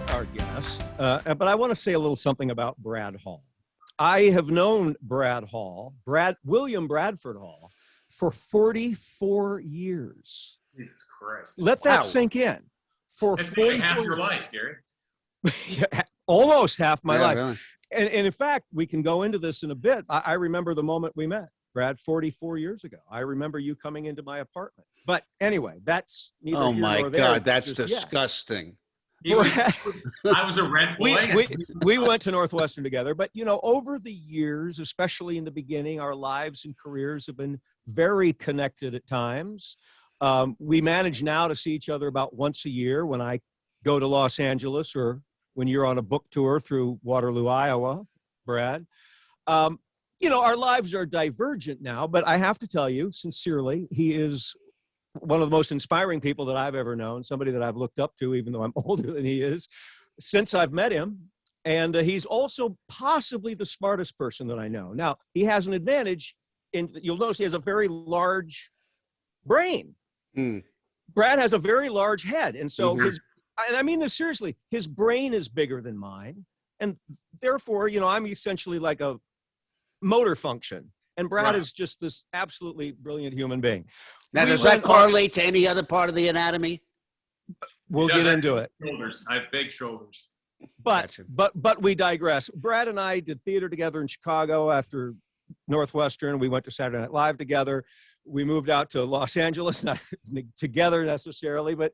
met our guest, but I want to say a little something about Brad Hall. I have known Brad Hall, William Bradford Hall, for 44 years. Jesus Christ. Let that sink in. For It's 44 nearly half your life, Gary. Almost half my life. Really. And in fact, we can go into this in a bit. I remember the moment we met, Brad, 44 years ago. I remember you coming into my apartment. But anyway, that's neither Oh here my nor there. God, that's Just yet. disgusting. I was a rent boy. We went to Northwestern together, but you know, over the years, especially in the beginning, our lives and careers have been very connected at times. We manage now to see each other about once a year when I go to Los Angeles or when you're on a book tour through Waterloo, Iowa, Brad. You know, our lives are divergent now, but I have to tell you sincerely, he is one of the most inspiring people that I've ever known, somebody that I've looked up to, even though I'm older than he is, since I've met him. And he's also possibly the smartest person that I know. Now, he has an advantage in, you'll notice he has a very large brain. Brad has a very large head. And so and I mean this seriously, his brain is bigger than mine. And therefore, you know, I'm essentially like a motor function. And Brad is just this absolutely brilliant human being. Now, does that correlate to any other part of the anatomy? We'll get into it. Shoulders. I have big shoulders. But we digress. Brad and I did theater together in Chicago after Northwestern. We went to Saturday Night Live together. We moved out to Los Angeles, not together necessarily, but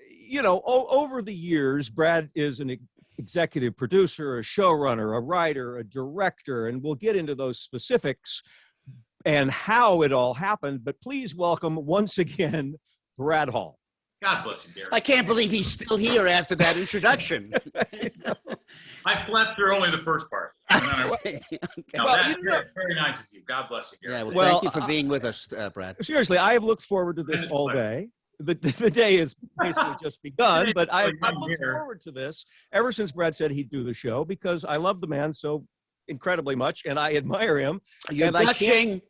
you know, over the years, Brad is an executive producer, a showrunner, a writer, a director, and we'll get into those specifics and how it all happened. But please welcome once again, Brad Hall. God bless you, Gary. I can't believe he's still here after that introduction. I slept through only the first part. Okay. That's very nice of you. God bless you, Gary. Yeah, well, thank you for being with us, Brad. Seriously, I have looked forward to this all day. The day has basically just begun, but I've looked forward to this ever since Brad said he'd do the show because I love the man so incredibly much and I admire him. You're gushing.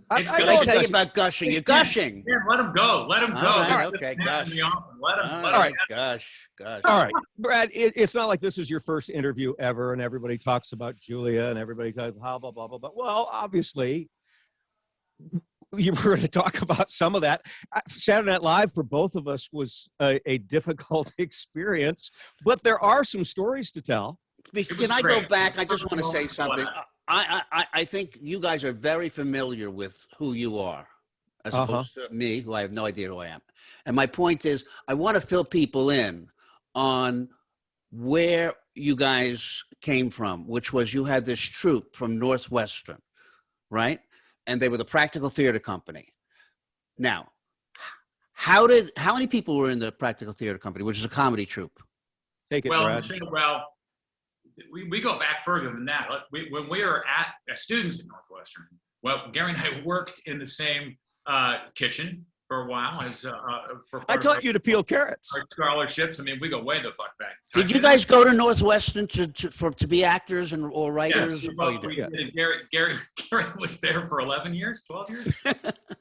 I tell you about gushing. You're gushing. Yeah, let him go. Let him go. Right, okay, gush. Let him. All right, gosh. All right, Brad, it's not like this is your first interview ever and everybody talks about Julia and everybody talks blah, blah, blah, blah, blah. Well, obviously, you were going to talk about some of that. Saturday Night Live for both of us was a difficult experience, but there are some stories to tell. Can I go back? I just want to say something. I think you guys are very familiar with who you are, as opposed to me, who I have no idea who I am. And my point is, I want to fill people in on where you guys came from, which was you had this troupe from Northwestern, right? And they were the Practical Theater Company. Now, how many people were in the Practical Theater Company, which is a comedy troupe? Take it, Brad. Well, we go back further than that. When we were students at Northwestern, well, Gary and I worked in the same kitchen for a while as I taught you to peel carrots. Our scholarships. I mean, we go way the fuck back. Did you guys go to Northwestern to be actors or writers? Yes, Gary was there for 11 years, 12 years.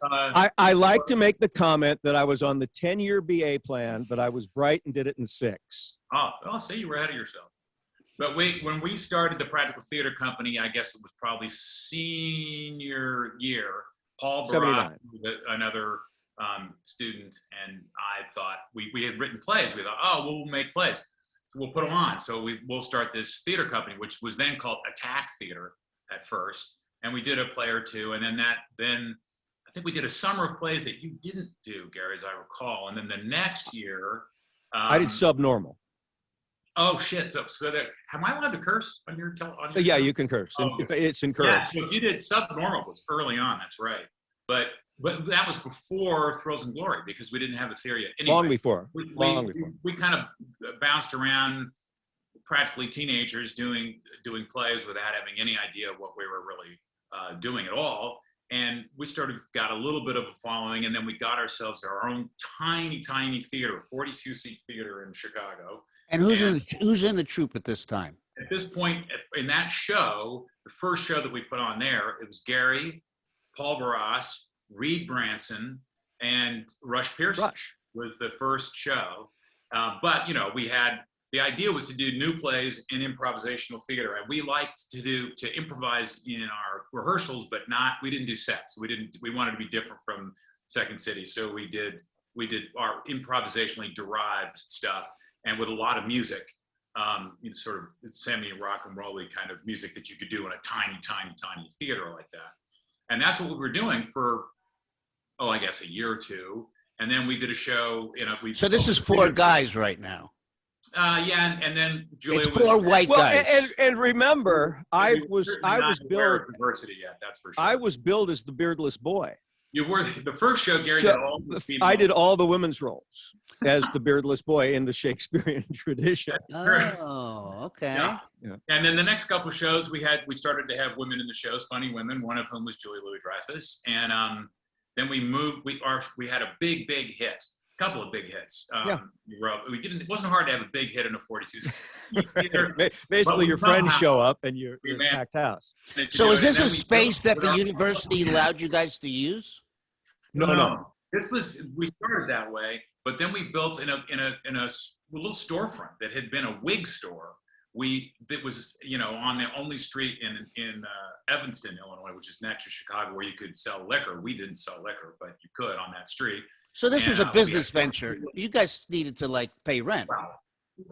I like to make the comment that I was on the 10-year BA plan, but I was bright and did it in 6. Oh, I'll say you were ahead of yourself. But when we started the Practical Theater Company, I guess it was probably senior year. Paul Barat, another student, and I thought we had written plays. We thought, oh, we'll make plays. So we'll put them on. So we'll start this theater company, which was then called Attack Theater at first. And we did a play or two. And then I think we did a summer of plays that you didn't do, Gary, as I recall. And then the next year. I did Subnormal. Oh shit! So am I allowed to curse on your Yeah, show? You can curse. Oh, it's encouraged. Yeah, so if you did Subnormal was early on. That's right. But that was before Thrills and Glory because we didn't have a theory yet. Anyway, long before. We kind of bounced around, practically teenagers doing plays without having any idea what we were really doing at all. And we got a little bit of a following, and then we got ourselves our own tiny theater, 42-seat theater in Chicago. And who's in the troupe at this time? At this point, in that show, the first show that we put on there, it was Gary, Paul Barras, Reed Branson, and Rush Pearson was the first show. But, you know, we had the idea was to do new plays in improvisational theater, and we liked to improvise in our rehearsals, but we didn't do sets. We wanted to be different from Second City, so we did our improvisationally derived stuff, and with a lot of music, sort of semi-rock and rolly kind of music that you could do in a tiny theater like that. And that's what we were doing for, I guess a year or two. And then we did a show So this is 4 guys right now. Yeah, and then Julia it's 4 white guys. And remember, I was billed diversity yet. That's for sure. I was billed as the beardless boy. You were the first show, Gary. Did all the I did all the women's roles as the beardless boy in the Shakespearean tradition. Oh, okay. Yeah. And then the next couple of shows we started to have women in the shows, funny women, one of whom was Julia Louis-Dreyfus. And then we moved. We had a big hit, a couple of big hits. It wasn't hard to have a big hit in a 42 theater. Basically, your friends show up and you're packed house. So is this a space that the university allowed you guys to use? No. We started that way, but then we built in a little storefront that had been a wig store. It was on the only street in Evanston, Illinois, which is next to Chicago, where you could sell liquor. We didn't sell liquor, but you could on that street. So this was a business venture. You guys needed to pay rent.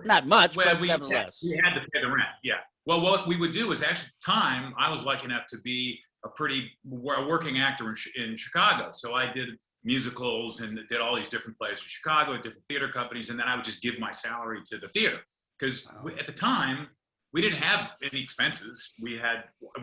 Not much, but nevertheless. We had to pay the rent, yeah. Well, what we would do is actually at the time, I was lucky enough to be a working actor in Chicago. So I did musicals and did all these different plays in Chicago at different theater companies. And then I would just give my salary to the theater. Because at the time, we didn't have any expenses. We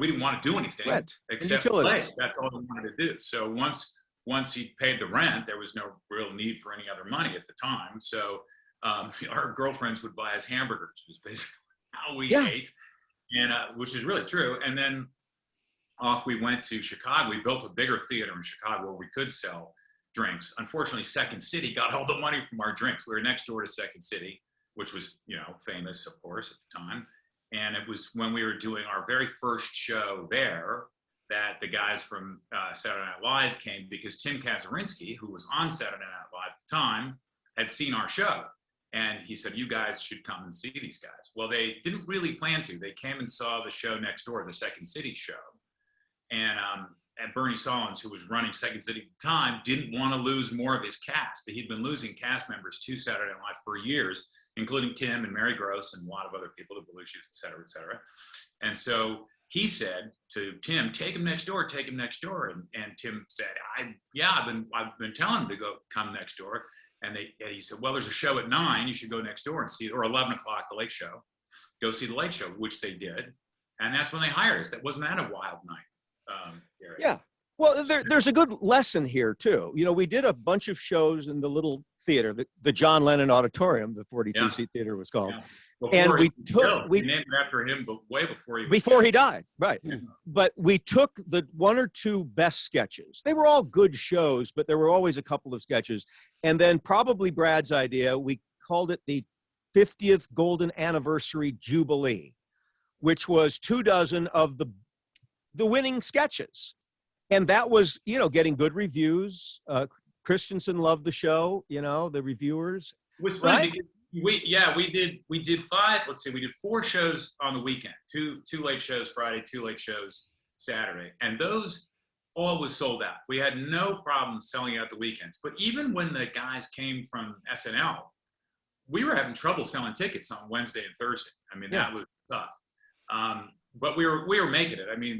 didn't want to do anything except play. That's all we wanted to do. So once he paid the rent, there was no real need for any other money at the time. So our girlfriends would buy us hamburgers, was basically how we ate, and which is really true. And then off we went to Chicago. We built a bigger theater in Chicago where we could sell drinks. Unfortunately, Second City got all the money from our drinks. We were next door to Second City, which was, famous, of course, at the time. And it was when we were doing our very first show there that the guys from Saturday Night Live came, because Tim Kazurinsky, who was on Saturday Night Live at the time, had seen our show. And he said, you guys should come and see these guys. Well, they didn't really plan to. They came and saw the show next door, the Second City show. And Bernie Solins, who was running Second City at the time, didn't want to lose more of his cast. He'd been losing cast members to Saturday Night Live for years, including Tim and Mary Gross and a lot of other people, the Belushi's, et cetera, et cetera. And so he said to Tim, take him next door. And Tim said, I've been telling him to come next door. And he said, well, there's a show at 9, you should go next door and see, or 11 o'clock, the Late Show. Go see the Late Show, which they did. And that's when they hired us. Wasn't that a wild night? Gary? Yeah. Well, there's a good lesson here too. We did a bunch of shows in the little theater, the John Lennon Auditorium, the 42-seat theater was called. Yeah. We named it after him, but way before he died, right? Yeah. But we took the 1 or 2 best sketches. They were all good shows, but there were always a couple of sketches. And then probably Brad's idea, we called it the 50th Golden Anniversary Jubilee, which was 24 of the winning sketches. And that was, getting good reviews. Christensen loved the show, the reviewers. It was funny because we did 5. Let's see, we did 4 shows on the weekend. Two late shows Friday, 2 late shows Saturday, and those all was sold out. We had no problem selling out the weekends. But even when the guys came from SNL, we were having trouble selling tickets on Wednesday and Thursday. I mean, that was tough. But we were making it. I mean,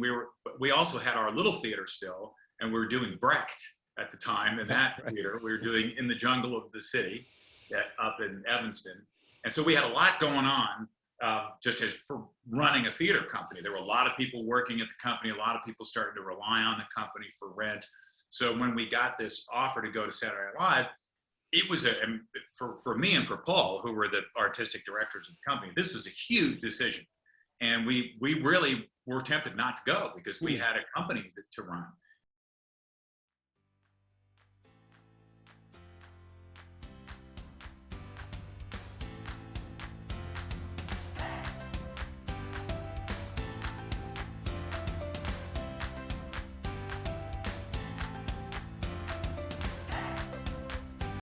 we also had our little theater still, and we were doing Brecht at the time in that theater. We were doing In the Jungle of the City up in Evanston. And so we had a lot going on just as for running a theater company. There were a lot of people working at the company. A lot of people started to rely on the company for rent. So when we got this offer to go to Saturday Night Live, it was for me and for Paul, who were the artistic directors of the company, this was a huge decision. And we really were tempted not to go because we had a company to run.